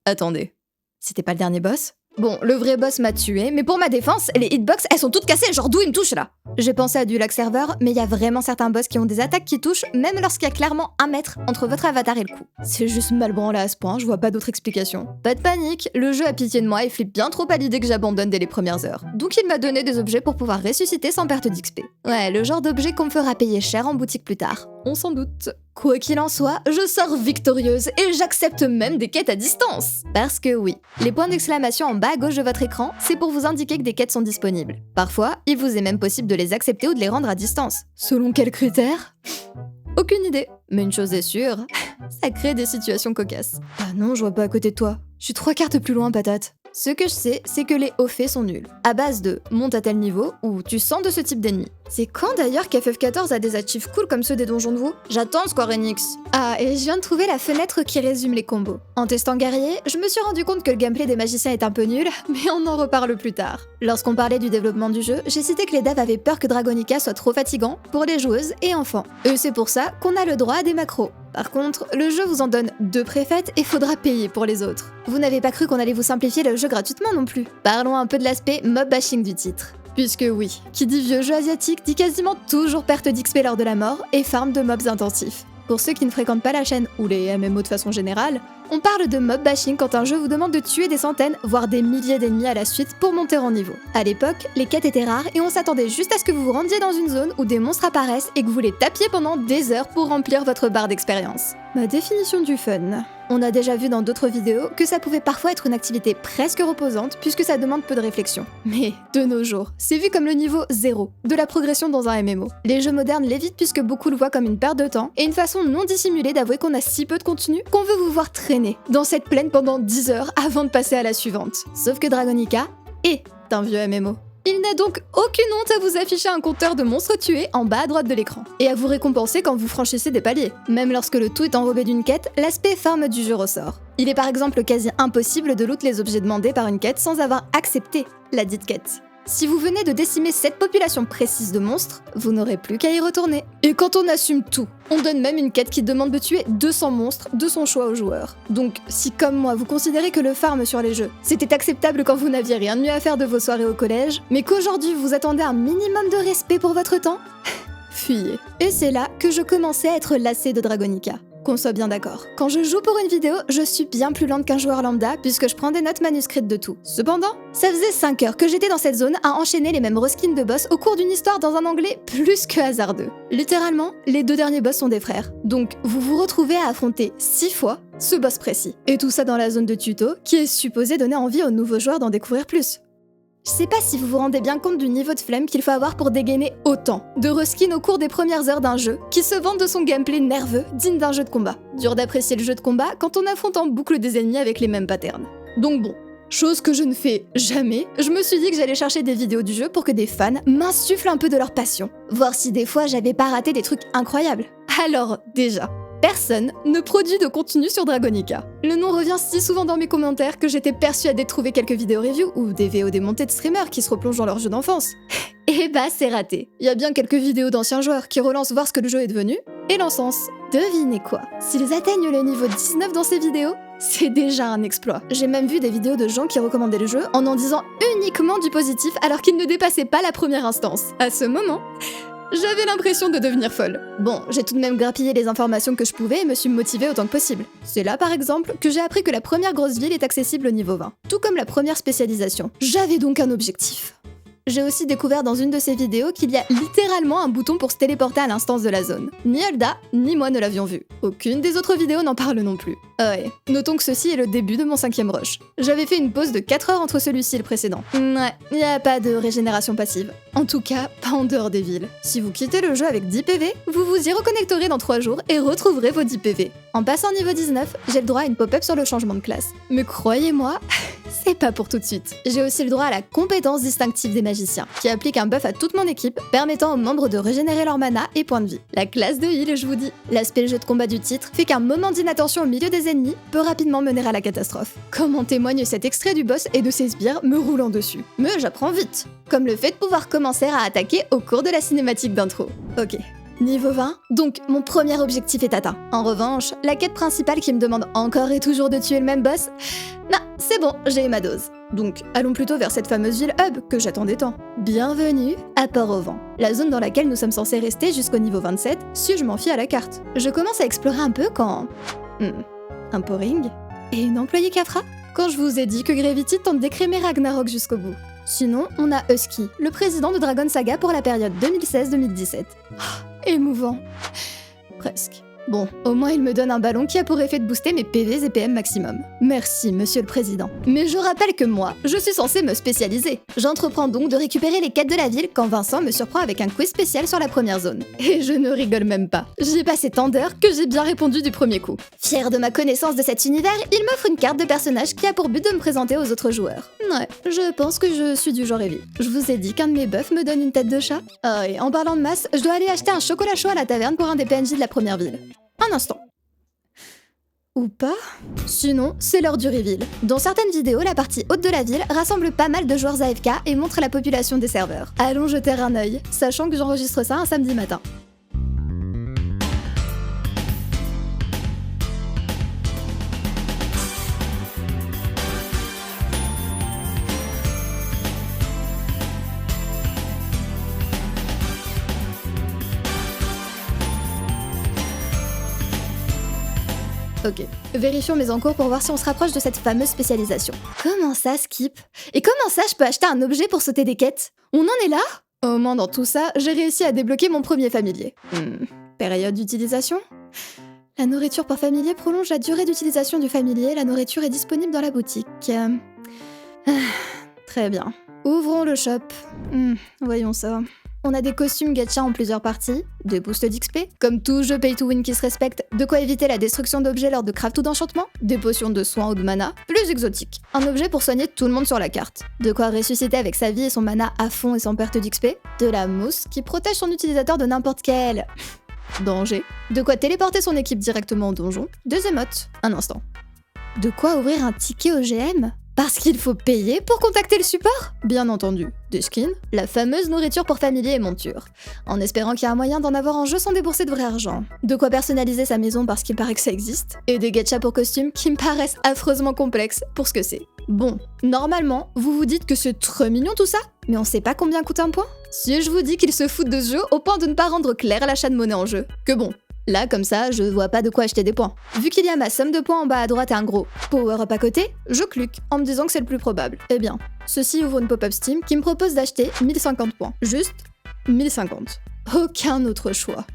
Attendez, c'était pas le dernier boss? Bon, le vrai boss m'a tué, mais pour ma défense, les hitbox, elles sont toutes cassées, genre d'où il me touche là? J'ai pensé à du lag server, mais il y a vraiment certains boss qui ont des attaques qui touchent, même lorsqu'il y a clairement 1 mètre entre votre avatar et le coup. C'est juste mal branlé à ce point, je vois pas d'autre explication. Pas de panique, le jeu a pitié de moi et flippe bien trop à l'idée que j'abandonne dès les premières heures. Donc il m'a donné des objets pour pouvoir ressusciter sans perte d'XP. Ouais, le genre d'objet qu'on me fera payer cher en boutique plus tard. On s'en doute. Quoi qu'il en soit, je sors victorieuse et j'accepte même des quêtes à distance. Parce que oui, les points d'exclamation en bas à gauche de votre écran, c'est pour vous indiquer que des quêtes sont disponibles. Parfois, il vous est même possible de les accepter ou de les rendre à distance. Selon quels critères? Aucune idée. Mais une chose est sûre, ça crée des situations cocasses. Ah non, je vois pas à côté de toi. Je suis 3 cartes plus loin, patate. Ce que je sais, c'est que les hauts faits sont nuls. À base de monte à tel niveau ou tu sens de ce type d'ennemi. C'est quand d'ailleurs qu'FF14 a des achievements cool comme ceux des donjons de vous? J'attends Square Enix. Ah, et je viens de trouver la fenêtre qui résume les combos. En testant guerrier, je me suis rendu compte que le gameplay des magiciens est un peu nul, mais on en reparle plus tard. Lorsqu'on parlait du développement du jeu, j'ai cité que les devs avaient peur que Dragonica soit trop fatigant pour les joueuses et enfants. Et c'est pour ça qu'on a le droit à des macros. Par contre, le jeu vous en donne 2 préfaites et faudra payer pour les autres. Vous n'avez pas cru qu'on allait vous simplifier le jeu gratuitement non plus. Parlons un peu de l'aspect mob bashing du titre. Puisque oui, qui dit vieux jeu asiatique dit quasiment toujours perte d'XP lors de la mort et farm de mobs intensifs. Pour ceux qui ne fréquentent pas la chaîne ou les MMO de façon générale, on parle de mob bashing quand un jeu vous demande de tuer des centaines, voire des milliers d'ennemis à la suite pour monter en niveau. À l'époque, les quêtes étaient rares et on s'attendait juste à ce que vous vous rendiez dans une zone où des monstres apparaissent et que vous les tapiez pendant des heures pour remplir votre barre d'expérience. Ma définition du fun. On a déjà vu dans d'autres vidéos que ça pouvait parfois être une activité presque reposante puisque ça demande peu de réflexion. Mais de nos jours, c'est vu comme le niveau 0 de la progression dans un MMO. Les jeux modernes l'évitent puisque beaucoup le voient comme une perte de temps et une façon non dissimulée d'avouer qu'on a si peu de contenu qu'on veut vous voir traîner dans cette plaine pendant 10 heures avant de passer à la suivante. Sauf que Dragonica est un vieux MMO. Il n'a donc aucune honte à vous afficher un compteur de monstres tués en bas à droite de l'écran, et à vous récompenser quand vous franchissez des paliers. Même lorsque le tout est enrobé d'une quête, l'aspect farm du jeu ressort. Il est par exemple quasi impossible de loot les objets demandés par une quête sans avoir accepté la dite quête. Si vous venez de décimer cette population précise de monstres, vous n'aurez plus qu'à y retourner. Et quand on assume tout, on donne même une quête qui demande de tuer 200 monstres de son choix au joueur. Donc, si comme moi vous considérez que le farm sur les jeux, c'était acceptable quand vous n'aviez rien de mieux à faire de vos soirées au collège, mais qu'aujourd'hui vous attendez un minimum de respect pour votre temps, fuyez. Et c'est là que je commençais à être lassée de Dragonica. Qu'on soit bien d'accord. Quand je joue pour une vidéo, je suis bien plus lente qu'un joueur lambda puisque je prends des notes manuscrites de tout. Cependant, ça faisait 5 heures que j'étais dans cette zone à enchaîner les mêmes reskins de boss au cours d'une histoire dans un anglais plus que hasardeux. Littéralement, les 2 derniers boss sont des frères. Donc, vous vous retrouvez à affronter 6 fois ce boss précis. Et tout ça dans la zone de tuto, qui est supposée donner envie aux nouveaux joueurs d'en découvrir plus. Je sais pas si vous vous rendez bien compte du niveau de flemme qu'il faut avoir pour dégainer autant de reskin au cours des premières heures d'un jeu, qui se vante de son gameplay nerveux, digne d'un jeu de combat. Dur d'apprécier le jeu de combat quand on affronte en boucle des ennemis avec les mêmes patterns. Donc bon, chose que je ne fais jamais, je me suis dit que j'allais chercher des vidéos du jeu pour que des fans m'insufflent un peu de leur passion. Voir si des fois j'avais pas raté des trucs incroyables. Alors, déjà, personne ne produit de contenu sur Dragonica. Le nom revient si souvent dans mes commentaires que j'étais persuadée de trouver quelques vidéos reviews ou des VOD montées de streamers qui se replongent dans leur jeu d'enfance. Et bah c'est raté. Il y a bien quelques vidéos d'anciens joueurs qui relancent voir ce que le jeu est devenu, et l'encens. Devinez quoi? S'ils atteignent le niveau 19 dans ces vidéos, c'est déjà un exploit. J'ai même vu des vidéos de gens qui recommandaient le jeu en disant uniquement du positif alors qu'ils ne dépassaient pas la première instance. À ce moment, j'avais l'impression de devenir folle. Bon, j'ai tout de même grappillé les informations que je pouvais et me suis motivée autant que possible. C'est là, par exemple, que j'ai appris que la première grosse ville est accessible au niveau 20, tout comme la première spécialisation. J'avais donc un objectif. J'ai aussi découvert dans une de ces vidéos qu'il y a littéralement un bouton pour se téléporter à l'instance de la zone. Ni Elda, ni moi ne l'avions vu. Aucune des autres vidéos n'en parle non plus. Ouais, notons que ceci est le début de mon 5e rush. J'avais fait une pause de 4 heures entre celui-ci et le précédent. Ouais, y a pas de régénération passive. En tout cas, pas en dehors des villes. Si vous quittez le jeu avec 10 PV, vous vous y reconnecterez dans 3 jours et retrouverez vos 10 PV. En passant niveau 19, j'ai le droit à une pop-up sur le changement de classe. Mais croyez-moi, c'est pas pour tout de suite. J'ai aussi le droit à la compétence distinctive des magiciens, qui applique un buff à toute mon équipe, permettant aux membres de régénérer leur mana et points de vie. La classe de heal, je vous dis. L'aspect jeu de combat du titre fait qu'un moment d'inattention au milieu des ennemis peut rapidement mener à la catastrophe. Comme en témoigne cet extrait du boss et de ses sbires me roulant dessus. Mais j'apprends vite. Comme le fait de pouvoir commencer à attaquer au cours de la cinématique d'intro. Ok. Niveau 20, donc mon premier objectif est atteint. En revanche, la quête principale qui me demande encore et toujours de tuer le même boss, non, c'est bon, j'ai eu ma dose. Donc, allons plutôt vers cette fameuse ville hub que j'attendais tant. Bienvenue à Port-au-Vent, la zone dans laquelle nous sommes censés rester jusqu'au niveau 27, si je m'en fie à la carte. Je commence à explorer un peu quand... un Poring et une employée Kafra. Quand je vous ai dit que Gravity tente d'écrémer Ragnarok jusqu'au bout. Sinon, on a Husky, le président de Dragon Saga pour la période 2016-2017. Émouvant. Presque. Bon, au moins il me donne un ballon qui a pour effet de booster mes PV et PM maximum. Merci, monsieur le président. Mais je rappelle que moi, je suis censée me spécialiser. J'entreprends donc de récupérer les quêtes de la ville quand Vincent me surprend avec un quiz spécial sur la première zone. Et je ne rigole même pas. J'y ai passé tant d'heures que j'ai bien répondu du premier coup. Fier de ma connaissance de cet univers, il m'offre une carte de personnage qui a pour but de me présenter aux autres joueurs. Ouais, je pense que je suis du genre Evie. Je vous ai dit qu'un de mes buffs me donne une tête de chat. Ah, et en parlant de masse, je dois aller acheter un chocolat chaud à la taverne pour un des PNJ de la première ville. Un instant. Ou pas? Sinon, c'est l'heure du reveal. Dans certaines vidéos, la partie haute de la ville rassemble pas mal de joueurs AFK et montre la population des serveurs. Allons jeter un œil, sachant que j'enregistre ça un samedi matin. Ok, vérifions mes encours pour voir si on se rapproche de cette fameuse spécialisation. Comment ça, Skip? Et comment ça, je peux acheter un objet pour sauter des quêtes? On en est là? Au moins dans tout ça, j'ai réussi à débloquer mon premier familier. Période d'utilisation? La nourriture par familier prolonge la durée d'utilisation du familier, la nourriture est disponible dans la boutique. Très bien. Ouvrons le shop. Voyons ça. On a des costumes gacha en plusieurs parties, des boosts d'XP, comme tout jeu pay to win qui se respecte, de quoi éviter la destruction d'objets lors de craft ou d'enchantement, des potions de soin ou de mana, plus exotiques. Un objet pour soigner tout le monde sur la carte. De quoi ressusciter avec sa vie et son mana à fond et sans perte d'XP. De la mousse qui protège son utilisateur de n'importe quel danger. De quoi téléporter son équipe directement au donjon. Deux émotes. Un instant. De quoi ouvrir un ticket OGM? Parce qu'il faut payer pour contacter le support? Bien entendu. Des skins, la fameuse nourriture pour familier et monture. En espérant qu'il y a un moyen d'en avoir en jeu sans débourser de vrai argent. De quoi personnaliser sa maison parce qu'il paraît que ça existe. Et des gachas pour costumes qui me paraissent affreusement complexes pour ce que c'est. Bon, normalement, vous vous dites que c'est trop mignon tout ça, mais on sait pas combien coûte un point? Si je vous dis qu'ils se foutent de ce jeu au point de ne pas rendre clair l'achat de monnaie en jeu, que bon. Là, comme ça, je vois pas de quoi acheter des points. Vu qu'il y a ma somme de points en bas à droite et un gros power-up à côté, je clique en me disant que c'est le plus probable. Eh bien, ceci ouvre une pop-up Steam qui me propose d'acheter 1050 points. Juste 1050. Aucun autre choix.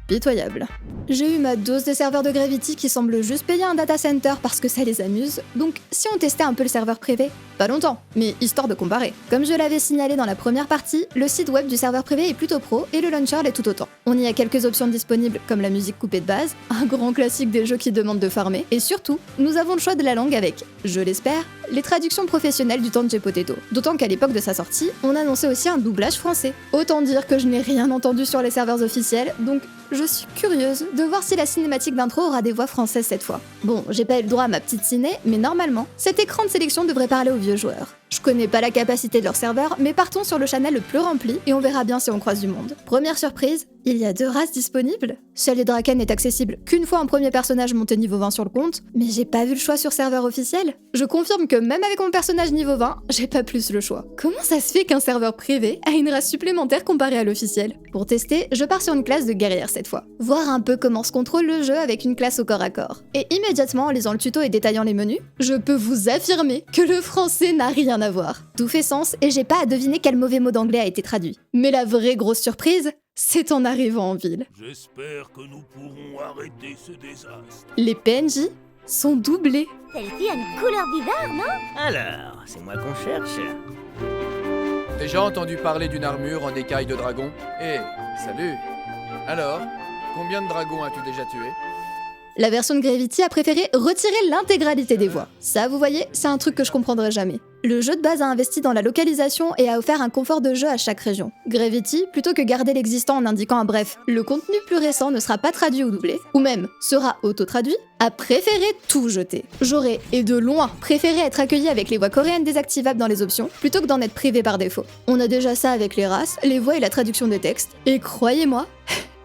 pitoyable. J'ai eu ma dose de serveurs de Gravity qui semblent juste payer un data center parce que ça les amuse, donc si on testait un peu le serveur privé, pas longtemps, mais histoire de comparer. Comme je l'avais signalé dans la première partie, le site web du serveur privé est plutôt pro et le launcher l'est tout autant. On y a quelques options disponibles comme la musique coupée de base, un grand classique des jeux qui demandent de farmer, et surtout, nous avons le choix de la langue avec, je l'espère, les traductions professionnelles du Tangy Potato. D'autant qu'à l'époque de sa sortie, on annonçait aussi un doublage français. Autant dire que je n'ai rien entendu sur les serveurs officiels, donc je suis curieuse de voir si la cinématique d'intro aura des voix françaises cette fois. Bon, j'ai pas eu le droit à ma petite ciné, mais normalement, cet écran de sélection devrait parler aux vieux joueurs. Je connais pas la capacité de leur serveur, mais partons sur le channel le plus rempli et on verra bien si on croise du monde. Première surprise, il y a 2 races disponibles. Seul les Draken n'est accessible qu'une fois un premier personnage monté niveau 20 sur le compte, mais j'ai pas vu le choix sur serveur officiel. Je confirme que même avec mon personnage niveau 20, j'ai pas plus le choix. Comment ça se fait qu'un serveur privé a une race supplémentaire comparée à l'officiel? Pour tester, je pars sur une classe de guerrière cette fois. Voir un peu comment se contrôle le jeu avec une classe au corps à corps. Et immédiatement, en lisant le tuto et détaillant les menus, je peux vous affirmer que le français n'a rien à voir. Tout fait sens et j'ai pas à deviner quel mauvais mot d'anglais a été traduit. Mais la vraie grosse surprise, c'est en arrivant en ville. J'espère que nous pourrons arrêter ce désastre. Les PNJ sont doublés. Celle-ci a une couleur bizarre, non? Alors, c'est moi qu'on cherche. Déjà entendu parler d'une armure en écaille de dragon? Eh, salut! Alors, combien de dragons as-tu déjà tué? La version de Gravity a préféré retirer l'intégralité des voix. Ça, vous voyez, c'est un truc que je comprendrai jamais. Le jeu de base a investi dans la localisation et a offert un confort de jeu à chaque région. Gravity, plutôt que garder l'existant en indiquant un bref, le contenu plus récent ne sera pas traduit ou doublé, ou même sera auto-traduit, a préféré tout jeter. J'aurais, et de loin, préféré être accueilli avec les voix coréennes désactivables dans les options, plutôt que d'en être privé par défaut. On a déjà ça avec les races, les voix et la traduction des textes, et croyez-moi,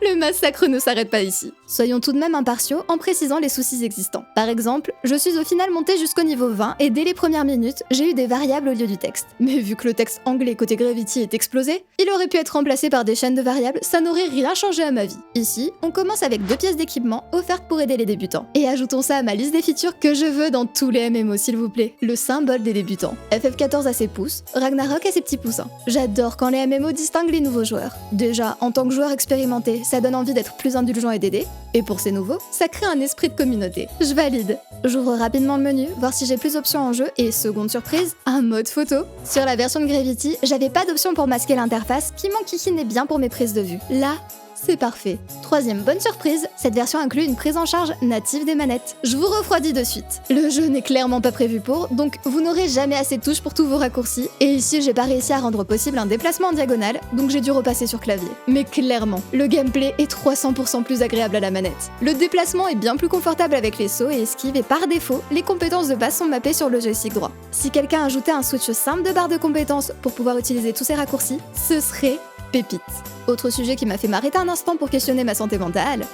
le massacre ne s'arrête pas ici. Soyons tout de même impartiaux en précisant les soucis existants. Par exemple, je suis au final montée jusqu'au niveau 20 et dès les premières minutes, j'ai eu des variables au lieu du texte. Mais vu que le texte anglais côté Gravity est explosé, il aurait pu être remplacé par des chaînes de variables, ça n'aurait rien changé à ma vie. Ici, on commence avec 2 pièces d'équipement offertes pour aider les débutants. Et ajoutons ça à ma liste des features que je veux dans tous les MMO s'il vous plaît. Le symbole des débutants. FF14 a ses pouces, Ragnarok a ses petits poussins. J'adore quand les MMO distinguent les nouveaux joueurs. Déjà, en tant que joueur expérimenté, ça donne envie d'être plus indulgent et d'aider. Et pour ces nouveaux, ça crée un esprit de communauté. Je valide. J'ouvre rapidement le menu, voir si j'ai plus d'options en jeu et seconde surprise, un mode photo. Sur la version de Gravity, j'avais pas d'option pour masquer l'interface qui m'enquiquinait bien pour mes prises de vue. Là, c'est parfait. Troisième bonne surprise, cette version inclut une prise en charge native des manettes. Je vous refroidis de suite. Le jeu n'est clairement pas prévu pour, donc vous n'aurez jamais assez de touches pour tous vos raccourcis, et ici j'ai pas réussi à rendre possible un déplacement en diagonale, donc j'ai dû repasser sur clavier. Mais clairement, le gameplay est 300% plus agréable à la manette. Le déplacement est bien plus confortable avec les sauts et esquives, et par défaut, les compétences de base sont mappées sur le joystick droit. Si quelqu'un ajoutait un switch simple de barre de compétences pour pouvoir utiliser tous ces raccourcis, ce serait pépite. Autre sujet qui m'a fait m'arrêter un instant pour questionner ma santé mentale.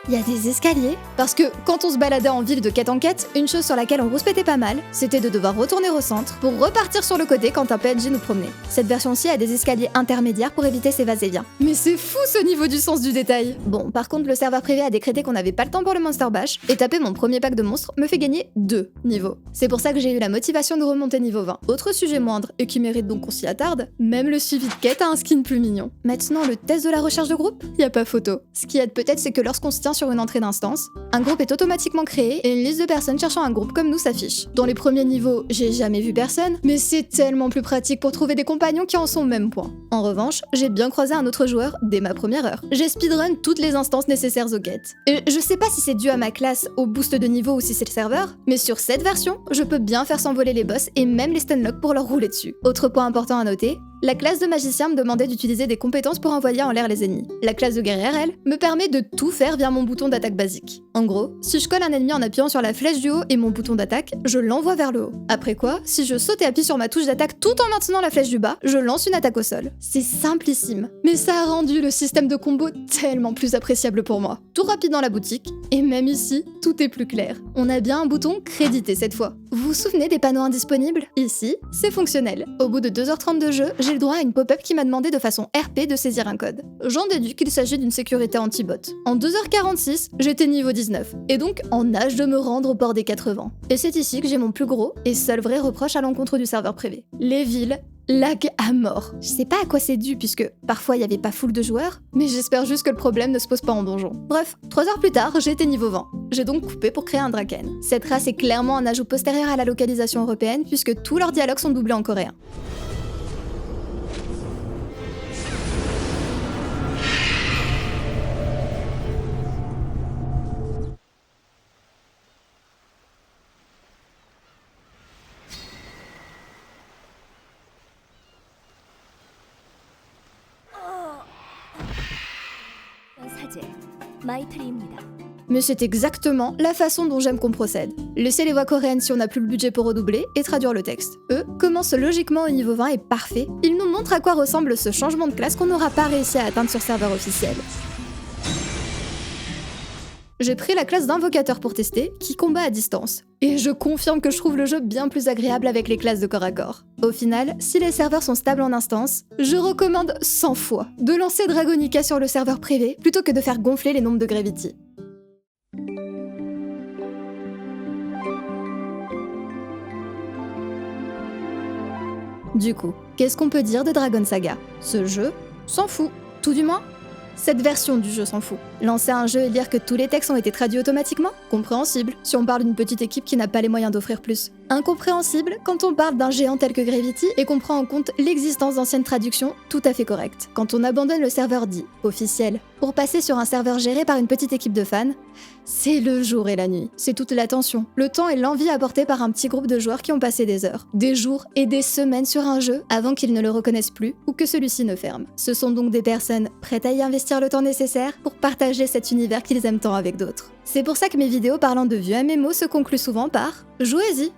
Il y a des escaliers. Parce que quand on se baladait en ville de quête en quête, une chose sur laquelle on rouspétait pas mal, c'était de devoir retourner au centre pour repartir sur le côté quand un PNJ nous promenait. Cette version-ci a des escaliers intermédiaires pour éviter ces va-et-vient. Mais c'est fou ce niveau du sens du détail. Bon, par contre, le serveur privé a décrété qu'on n'avait pas le temps pour le Monster Bash, et taper mon premier pack de monstres me fait gagner 2 niveaux. C'est pour ça que j'ai eu la motivation de remonter niveau 20. Autre sujet moindre, et qui mérite donc qu'on s'y attarde, même le suivi de quête a un skin plus mignon. Maintenant, le test de la recherche de groupe, y a pas photo. Ce qui aide peut-être, c'est que lorsqu'on se tient sur une entrée d'instance, un groupe est automatiquement créé et une liste de personnes cherchant un groupe comme nous s'affiche. Dans les premiers niveaux, j'ai jamais vu personne, mais c'est tellement plus pratique pour trouver des compagnons qui en sont au même point. En revanche, j'ai bien croisé un autre joueur dès ma première heure. J'ai speedrun toutes les instances nécessaires aux quêtes. Et je sais pas si c'est dû à ma classe, au boost de niveau ou si c'est le serveur, mais sur cette version, je peux bien faire s'envoler les boss et même les stunlock pour leur rouler dessus. Autre point important à noter, la classe de magicien me demandait d'utiliser des compétences pour envoyer en l'air les ennemis. La classe de guerrière, elle, me permet de tout faire via mon bouton d'attaque basique. En gros, si je colle un ennemi en appuyant sur la flèche du haut et mon bouton d'attaque, je l'envoie vers le haut. Après quoi, si je saute et appuie sur ma touche d'attaque tout en maintenant la flèche du bas, je lance une attaque au sol. C'est simplissime, mais ça a rendu le système de combo tellement plus appréciable pour moi. Tout rapide dans la boutique, et même ici, tout est plus clair. On a bien un bouton crédité cette fois. Vous vous souvenez des panneaux indisponibles? Ici, c'est fonctionnel. Au bout de 2h30 de jeu, j'ai le droit à une pop-up qui m'a demandé de façon RP de saisir un code. J'en déduis qu'il s'agit d'une sécurité anti-bot. En 2h46, j'étais niveau 19, et donc en âge de me rendre au port des 80. Et c'est ici que j'ai mon plus gros et seul vrai reproche à l'encontre du serveur privé. Les villes lag à mort. Je sais pas à quoi c'est dû puisque parfois il y avait pas full de joueurs, mais j'espère juste que le problème ne se pose pas en donjon. Bref, 3 heures plus tard, j'étais niveau 20. J'ai donc coupé pour créer un Draken. Cette race est clairement un ajout postérieur à la localisation européenne puisque tous leurs dialogues sont doublés en coréen. Mais c'est exactement la façon dont j'aime qu'on procède. Laisser les voix coréennes si on n'a plus le budget pour redoubler et traduire le texte. Eux commencent logiquement au niveau 20 et parfait. Ils nous montrent à quoi ressemble ce changement de classe qu'on n'aura pas réussi à atteindre sur serveur officiel. J'ai pris la classe d'invocateur pour tester, qui combat à distance. Et je confirme que je trouve le jeu bien plus agréable avec les classes de corps à corps. Au final, si les serveurs sont stables en instance, je recommande 100 fois de lancer Dragonica sur le serveur privé plutôt que de faire gonfler les nombres de Gravity. Du coup, qu'est-ce qu'on peut dire de Dragon Saga? Ce jeu s'en fout, tout du moins. Cette version du jeu s'en fout. Lancer un jeu et dire que tous les textes ont été traduits automatiquement? Compréhensible, si on parle d'une petite équipe qui n'a pas les moyens d'offrir plus. Incompréhensible quand on parle d'un géant tel que Gravity et qu'on prend en compte l'existence d'anciennes traductions tout à fait correctes. Quand on abandonne le serveur dit officiel pour passer sur un serveur géré par une petite équipe de fans, c'est le jour et la nuit. C'est toute l'attention, le temps et l'envie apportés par un petit groupe de joueurs qui ont passé des heures, des jours et des semaines sur un jeu avant qu'ils ne le reconnaissent plus ou que celui-ci ne ferme. Ce sont donc des personnes prêtes à y investir le temps nécessaire pour partager cet univers qu'ils aiment tant avec d'autres. C'est pour ça que mes vidéos parlant de vieux MMO se concluent souvent par « Jouez-y ».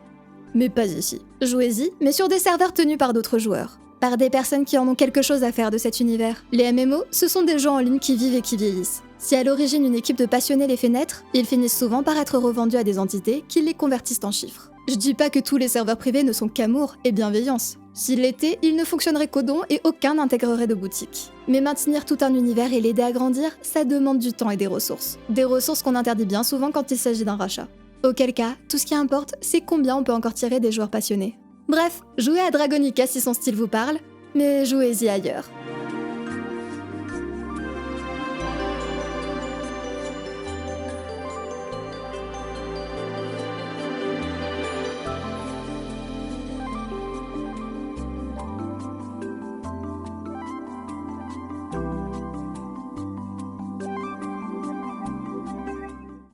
Mais pas ici. Jouez-y, mais sur des serveurs tenus par d'autres joueurs. Par des personnes qui en ont quelque chose à faire de cet univers. Les MMO, ce sont des jeux en ligne qui vivent et qui vieillissent. Si à l'origine une équipe de passionnés les fait naître, ils finissent souvent par être revendus à des entités qui les convertissent en chiffres. Je dis pas que tous les serveurs privés ne sont qu'amour et bienveillance. S'ils l'étaient, ils ne fonctionneraient qu'au don et aucun n'intégrerait de boutique. Mais maintenir tout un univers et l'aider à grandir, ça demande du temps et des ressources. Des ressources qu'on interdit bien souvent quand il s'agit d'un rachat. Auquel cas, tout ce qui importe, c'est combien on peut encore tirer des joueurs passionnés. Bref, jouez à Dragonica si son style vous parle, mais jouez-y ailleurs.